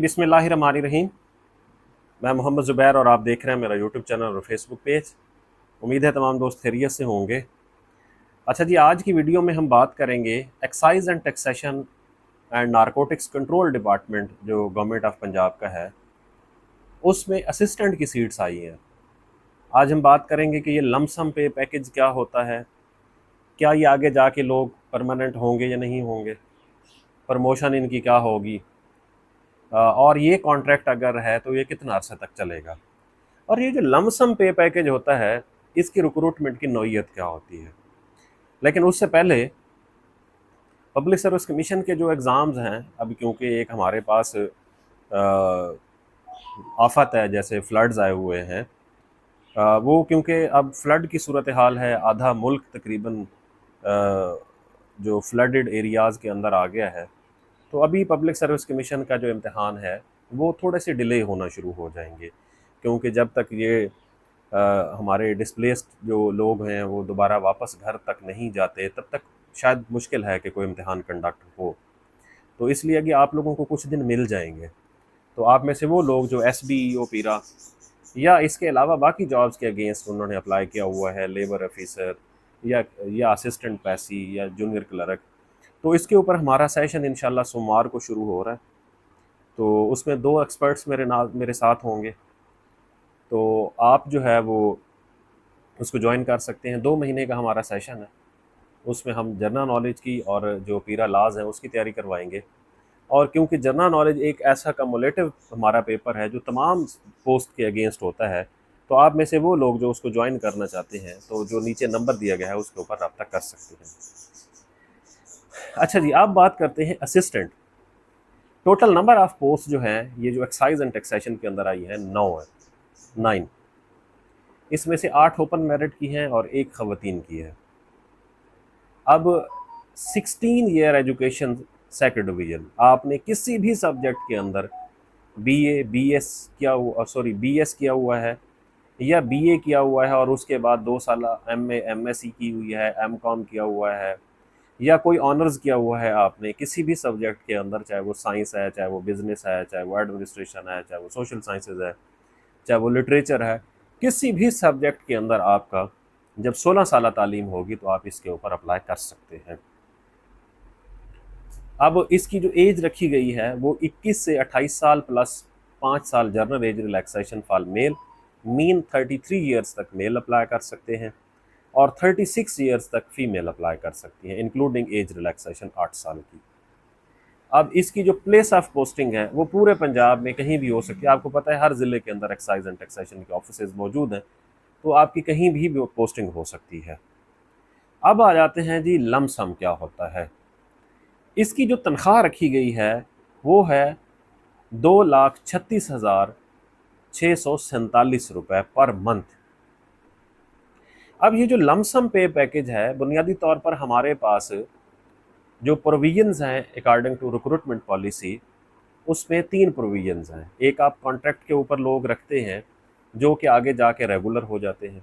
बिस्मिल्लाहिर्रहमानिर्रहीम। मैं मोहम्मद ज़ुबैर और आप देख रहे हैं मेरा यूट्यूब चैनल और फेसबुक पेज। उम्मीद है तमाम दोस्त खैरियत से होंगे। अच्छा जी, आज की वीडियो में हम बात करेंगे excise and taxation and narcotics control department जो गवर्नमेंट ऑफ पंजाब का है, उसमें असिस्टेंट की सीट्स आई हैं। आज हम बात करेंगे कि ये लमसम पे पैकेज क्या होता है, क्या ये आगे जाके लोग परमानेंट होंगे या नहीं होंगे, प्रमोशन इनकी क्या होगी, और ये कॉन्ट्रैक्ट अगर है तो ये कितना अर्से तक चलेगा, और ये जो लमसम पे पैकेज होता है इसकी रिक्रूटमेंट की नौइयत क्या होती है। लेकिन उससे पहले पब्लिक सर्विस कमीशन के जो एग्ज़ाम्स हैं, अभी क्योंकि एक हमारे पास आफत है, जैसे फ्लड्स आए हुए हैं, वो क्योंकि अब फ्लड की सूरत हाल है, आधा मुल्क तकरीबन जो फ्लडेड एरियाज़ के अंदर आ गया है, तो अभी पब्लिक सर्विस कमीशन का जो इम्तहान है वो थोड़े से डिले होना शुरू हो जाएंगे, क्योंकि जब तक ये हमारे डिस्प्लेस्ड जो लोग हैं वो दोबारा वापस घर तक नहीं जाते तब तक शायद मुश्किल है कि कोई इम्तहान कंडक्ट हो। तो इसलिए कि आप लोगों को कुछ दिन मिल जाएंगे, तो आप में से वो लोग जो SBEO पीरा या इसके अलावा बाकी जॉब्स के अगेंस्ट उन्होंने अप्लाई किया हुआ है, लेबर ऑफिसर या असिस्टेंट पैसी या जूनियर क्लर्क, तो इसके ऊपर हमारा सेशन इंशाल्लाह सोमवार को शुरू हो रहा है। तो उसमें 2 एक्सपर्ट्स मेरे साथ होंगे, तो आप जो है वो उसको ज्वाइन कर सकते हैं। 2 महीने का हमारा सेशन है, उसमें हम जनरल नॉलेज की और जो पीरा लाज है उसकी तैयारी करवाएंगे। और क्योंकि जनरल नॉलेज एक ऐसा कम्युलेटिव हमारा पेपर है जो तमाम पोस्ट के अगेंस्ट होता है, तो आप में से वो लोग जो उसको ज्वाइन करना चाहते हैं तो जो नीचे नंबर दिया गया है उसके ऊपर रब्ता कर सकते हैं। अच्छा जी, आप बात करते हैं assistant. Total number of post जो है ये जो एक्साइज एंड टैक्सेशन के अंदर आई है 9 है, 9। इसमें से 8 ओपन मेरिट की हैं और 1 खवातीन की है। अब 16 ईयर एजुकेशन सेकंड डिवीजन, आपने किसी भी सब्जेक्ट के अंदर BA BS किया हुआ, सॉरी BS किया हुआ है या BA किया हुआ है और उसके बाद 2 साल MA MSc की हुई है, MCOM किया हुआ है, या कोई ऑनर्स किया हुआ है आपने किसी भी सब्जेक्ट के अंदर, चाहे वो साइंस है, चाहे वो बिजनेस है, चाहे वो एडमिनिस्ट्रेशन है, चाहे वो सोशल साइंसेज है, चाहे वो लिटरेचर है, किसी भी सब्जेक्ट के अंदर आपका जब 16 साल तालीम होगी तो आप इसके ऊपर अप्लाई कर सकते हैं। अब इसकी जो एज रखी गई है वो 21 से 28 साल प्लस 5 साल general age relaxation for male, mean 33 years तक मेल अप्लाई कर सकते हैं और 36 ईयर्स तक फीमेल अप्लाई कर सकती हैं, इंक्लूडिंग एज रिलैक्सेशन 8 साल की। अब इसकी जो प्लेस ऑफ पोस्टिंग है वो पूरे पंजाब में कहीं भी हो सकती है। आपको पता है हर ज़िले के अंदर एक्साइज एंड टैक्सेशन के ऑफिस मौजूद हैं, तो आपकी कहीं भी पोस्टिंग हो सकती है। अब आ जाते हैं जी लमसम क्या होता है। इसकी जो तनख्वाह रखी गई है वो है 2,36,647 पर मंथ। अब ये जो लमसम पे पैकेज है, बुनियादी तौर पर हमारे पास जो प्रोविजंस हैं अकॉर्डिंग टू रिक्रूटमेंट पॉलिसी, उसमें 3 प्रोविजंस हैं। एक, आप कॉन्ट्रैक्ट के ऊपर लोग रखते हैं जो कि आगे जाके रेगुलर हो जाते हैं।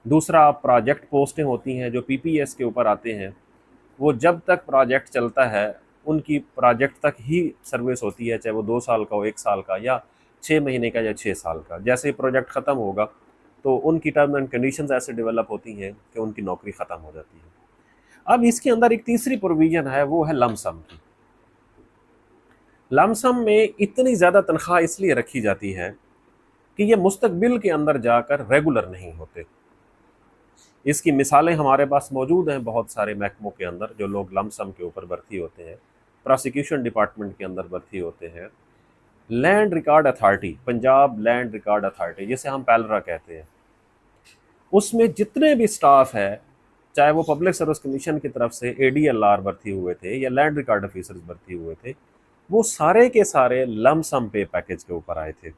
दूसरा, आप प्रोजेक्ट पोस्टें होती हैं जो PPS के ऊपर आते हैं, वो जब तक प्रोजेक्ट चलता है उनकी प्रोजेक्ट तक ही सर्विस होती है, चाहे वो 2 साल का हो, 1 साल का, या 6 महीने का, या 6 साल का। जैसे ही प्रोजेक्ट ख़त्म होगा तो उनकी टर्म एंड कंडीशंस ऐसे डेवलप होती हैं कि उनकी नौकरी ख़त्म हो जाती है। अब इसके अंदर एक तीसरी प्रोविज़न है, वो है लमसम की। लमसम में इतनी ज़्यादा तनख्वाह इसलिए रखी जाती है कि ये मुस्तकबिल के अंदर जाकर रेगुलर नहीं होते। इसकी मिसालें हमारे पास मौजूद हैं बहुत सारे महकमों के अंदर, जो लोग लमसम के ऊपर भर्ती होते हैं। प्रोसिक्यूशन डिपार्टमेंट के अंदर भर्ती होते हैं। Land record authority, Punjab land record authority, जिसे हम पैलरा कहते हैं, उसमें जितने भी स्टाफ है, चाहे वो पब्लिक सर्विस कमीशन की तरफ से ADLR भर्ती हुए थे या लैंड रिकॉर्ड ऑफिसर्स भर्ती हुए थे, वो सारे के सारे लमसम पे पैकेज के ऊपर आए थे।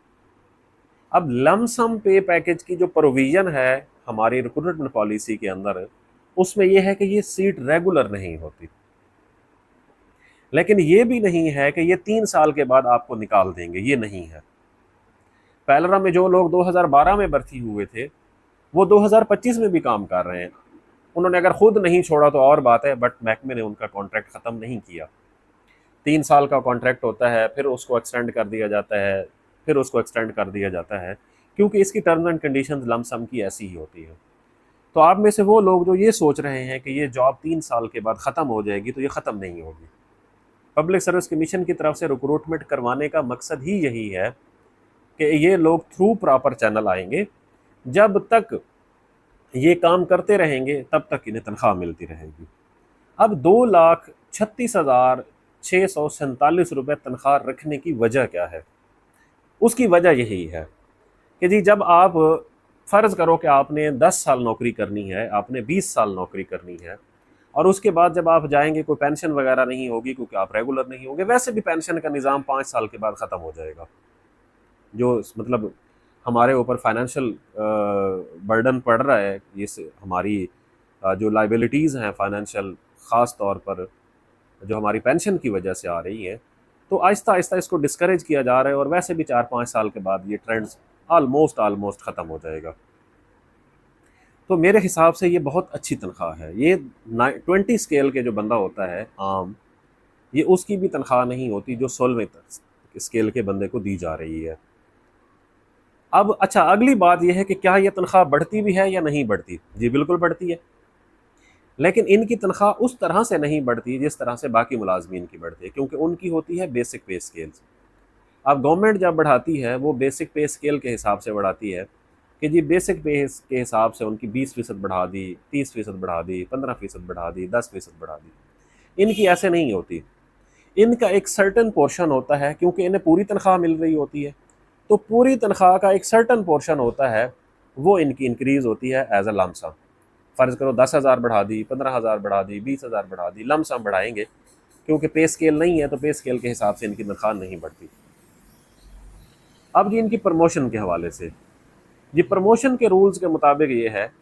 अब लमसम पे पैकेज की जो प्रोविज़न है हमारी रिक्रूटमेंट पॉलिसी के अंदर, उसमें यह है कि ये सीट रेगुलर नहीं होती, लेकिन ये भी नहीं है कि ये 3 साल के बाद आपको निकाल देंगे, ये नहीं है। पैलरा में जो लोग 2012 में भर्ती हुए थे वो 2025 में भी काम कर रहे हैं। उन्होंने अगर खुद नहीं छोड़ा तो और बात है, बट महकमे ने उनका कॉन्ट्रैक्ट ख़त्म नहीं किया। 3 साल का कॉन्ट्रैक्ट होता है, फिर उसको एक्सटेंड कर दिया जाता है, फिर उसको एक्सटेंड कर दिया जाता है, क्योंकि इसकी टर्म्स एंड कंडीशंस लमसम की ऐसी ही होती है। तो आप में से वो लोग जो ये सोच रहे हैं कि ये जॉब 3 साल के बाद ख़त्म हो जाएगी, तो ये ख़त्म नहीं होगी। पब्लिक सर्विस कमीशन की तरफ से रिक्रूटमेंट करवाने का मकसद ही यही है कि ये लोग थ्रू प्रॉपर चैनल आएंगे, जब तक ये काम करते रहेंगे तब तक इन्हें तनख्वाह मिलती रहेगी। अब 2,36,647 तनख्वाह रखने की वजह क्या है? उसकी वजह यही है कि जी, जब आप फ़र्ज़ करो कि आपने 10 साल नौकरी करनी है, आपने 20 साल नौकरी करनी है, और उसके बाद जब आप जाएंगे कोई पेंशन वगैरह नहीं होगी, क्योंकि आप रेगुलर नहीं होंगे। वैसे भी पेंशन का निज़ाम 5 साल के बाद ख़त्म हो जाएगा। जो मतलब हमारे ऊपर फाइनेंशियल बर्डन पड़ रहा है, ये हमारी जो लाइबिलिटीज़ हैं फाइनेंशियल, ख़ास तौर पर जो हमारी पेंशन की वजह से आ रही है, तो आहिस्ता आहिस्ता इसको डिस्करेज किया जा रहा है, और वैसे भी 4-5 साल के बाद ये ट्रेंड्स ऑलमोस्ट ख़त्म हो जाएगा। तो मेरे हिसाब से ये बहुत अच्छी तनख्वाह है। ये 20 स्केल के जो बंदा होता है आम, ये उसकी भी तनख्वाह नहीं होती जो 16वें स्केल के बंदे को दी जा रही है। अब अच्छा, अगली बात यह है कि क्या ये तनख्वाह बढ़ती भी है या नहीं बढ़ती? जी बिल्कुल बढ़ती है, लेकिन इनकी तनख्वाह उस तरह से नहीं बढ़ती जिस तरह से बाकी मुलाजमीन की बढ़ती है, क्योंकि उनकी होती है बेसिक पे स्केल्स। अब गवर्नमेंट जब बढ़ाती है वो बेसिक पे स्केल के हिसाब से बढ़ाती है कि जी बेसिक पे के हिसाब से उनकी 20% बढ़ा दी, 30% बढ़ा दी, 15% बढ़ा दी, 10% बढ़ा दी। इनकी ऐसे नहीं होती। इनका एक सर्टन पोर्शन होता है, क्योंकि इन्हें पूरी तनख्वाह मिल रही होती है, तो पूरी तनख्वाह का एक सर्टन पोर्शन होता है, वो इनकी इंक्रीज़ होती है एज अ लमसम। फ़र्ज़ करो 10,000 बढ़ा दी, 15,000 बढ़ा दी, 20,000 बढ़ा दी, लमसम बढ़ाएंगे, क्योंकि पे स्केल नहीं है तो पे स्केल के हिसाब से इनकी तनख्वाह नहीं बढ़ती। अब जी इनकी प्रमोशन के हवाले से, जी प्रमोशन के रूल्स के मुताबिक ये है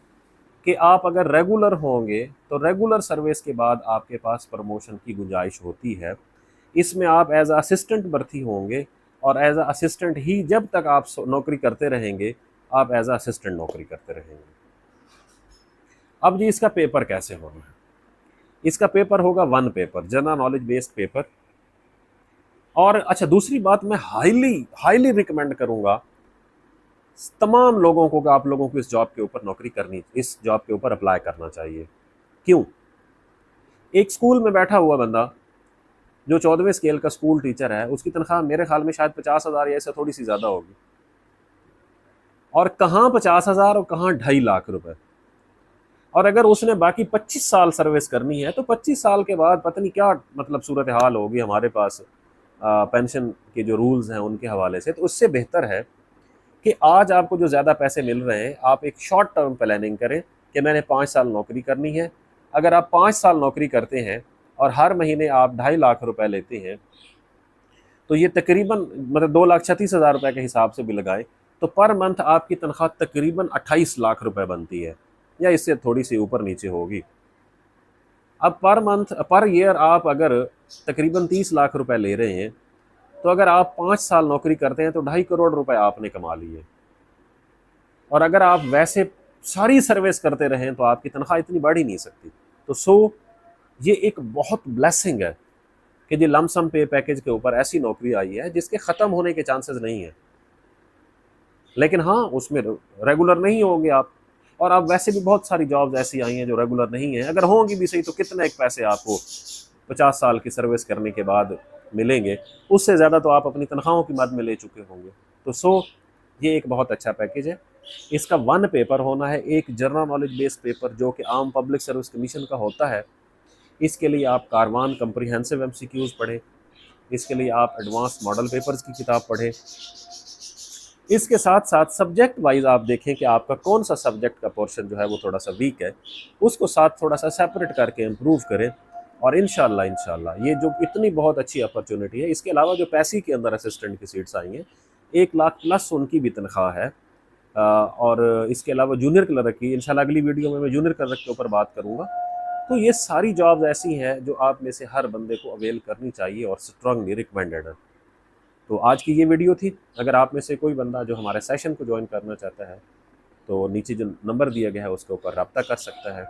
कि आप अगर रेगुलर होंगे तो रेगुलर सर्विस के बाद आपके पास प्रमोशन की गुंजाइश होती है। इसमें आप एज असिस्टेंट भर्ती होंगे, और एज असिस्टेंट ही जब तक आप नौकरी करते रहेंगे, आप एज असिस्टेंट नौकरी करते रहेंगे। अब जी इसका पेपर कैसे होना है? इसका पेपर होगा 1 paper, general knowledge based paper. और अच्छा, दूसरी बात, मैं हाईली हाईली रिकमेंड करूंगा तमाम लोगों को कि आप लोगों को इस जॉब के ऊपर नौकरी करनी, इस जॉब के ऊपर अप्लाई करना चाहिए। क्यों? एक स्कूल में बैठा हुआ बंदा जो 14वें स्केल का स्कूल टीचर है, उसकी तनख्वाह मेरे ख्याल में शायद 50,000 या इससे थोड़ी सी ज़्यादा होगी, और कहाँ 50,000 और कहाँ 2.5 लाख रुपए। और अगर उसने बाकी 25 साल सर्विस करनी है, तो 25 साल के बाद पता नहीं क्या मतलब सूरत हाल होगी हमारे पास पेंशन के जो रूल्स हैं उनके हवाले से। तो उससे बेहतर है कि आज आपको जो ज़्यादा पैसे मिल रहे हैं, आप एक शॉर्ट टर्म प्लानिंग करें कि मैंने 5 साल नौकरी करनी है। अगर आप 5 साल नौकरी करते हैं और हर महीने आप 2.5 लाख रुपए लेते हैं, तो ये तकरीबन मतलब 2,36,000 रुपये के हिसाब से भी लगाएं, तो पर मंथ आपकी तनख्वाह तकरीबन 28 लाख रुपए बनती है, या इससे थोड़ी सी ऊपर नीचे होगी। अब पर मंथ, पर ईयर आप अगर तकरीबन 30 लाख रुपए ले रहे हैं, तो अगर आप 5 साल नौकरी करते हैं तो 2.5 करोड़ रुपए आपने कमा लिए। और अगर आप वैसे सारी सर्विस करते रहें तो आपकी तनख्वाह इतनी बढ़ ही नहीं सकती। तो ये एक बहुत ब्लेसिंग है कि जी लमसम पे पैकेज के ऊपर ऐसी नौकरी आई है जिसके ख़त्म होने के चांसेस नहीं है। लेकिन हाँ, उसमें रेगुलर नहीं होंगे आप, और अब वैसे भी बहुत सारी जॉब्स ऐसी आई हैं जो रेगुलर नहीं है। अगर होंगी भी सही तो कितने एक पैसे आपको 50 साल की सर्विस करने के बाद मिलेंगे, उससे ज़्यादा तो आप अपनी तनख्वाहों की मद में ले चुके होंगे। तो ये एक बहुत अच्छा पैकेज है। इसका 1 पेपर होना है, एक जनरल नॉलेज बेस्ड पेपर जो कि आम पब्लिक सर्विस कमीशन का होता है। इसके लिए आप कारवान कम्प्रीहेंसिव MCQs पढ़ें, इसके लिए आप एडवांस मॉडल पेपर्स की किताब पढ़ें। इसके साथ साथ सब्जेक्ट वाइज आप देखें कि आपका कौन सा सब्जेक्ट का पोर्शन जो है वो थोड़ा सा वीक है, उसको साथ थोड़ा सा सेपरेट करके इम्प्रूव करें। और इंशाल्लाह ये जो इतनी बहुत अच्छी अपॉर्चुनिटी है, इसके अलावा जो पैसी के अंदर असिस्टेंट की सीट्स आई हैं, 1 लाख प्लस उनकी भी तनख्वाह है। और इसके अलावा जूनियर क्लर्क की इंशाल्लाह अगली वीडियो में मैं जूनियर क्लर्क के ऊपर बात करूँगा। तो ये सारी जॉब्स ऐसी हैं जो आप में से हर बंदे को अवेल करनी चाहिए और स्ट्रांगली रिकमेंडेड है। तो आज की ये वीडियो थी। अगर आप में से कोई बंदा जो हमारे सेशन को ज्वाइन करना चाहता है, तो नीचे जो नंबर दिया गया है उसके ऊपर रब्ता कर सकता है,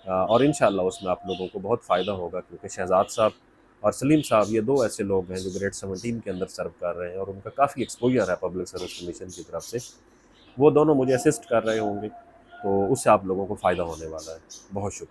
और इंशाल्लाह उसमें आप लोगों को बहुत फ़ायदा होगा, क्योंकि शहजाद साहब और सलीम साहब, ये 2 ऐसे लोग हैं जो ग्रेड 17 के अंदर सर्व कर रहे हैं और उनका काफ़ी एक्सपोजर है पब्लिक सर्विस कमीशन की तरफ से। वो दोनों मुझे असिस्ट कर रहे होंगे, तो उससे आप लोगों को फ़ायदा होने वाला है। बहुत शुक्रिया।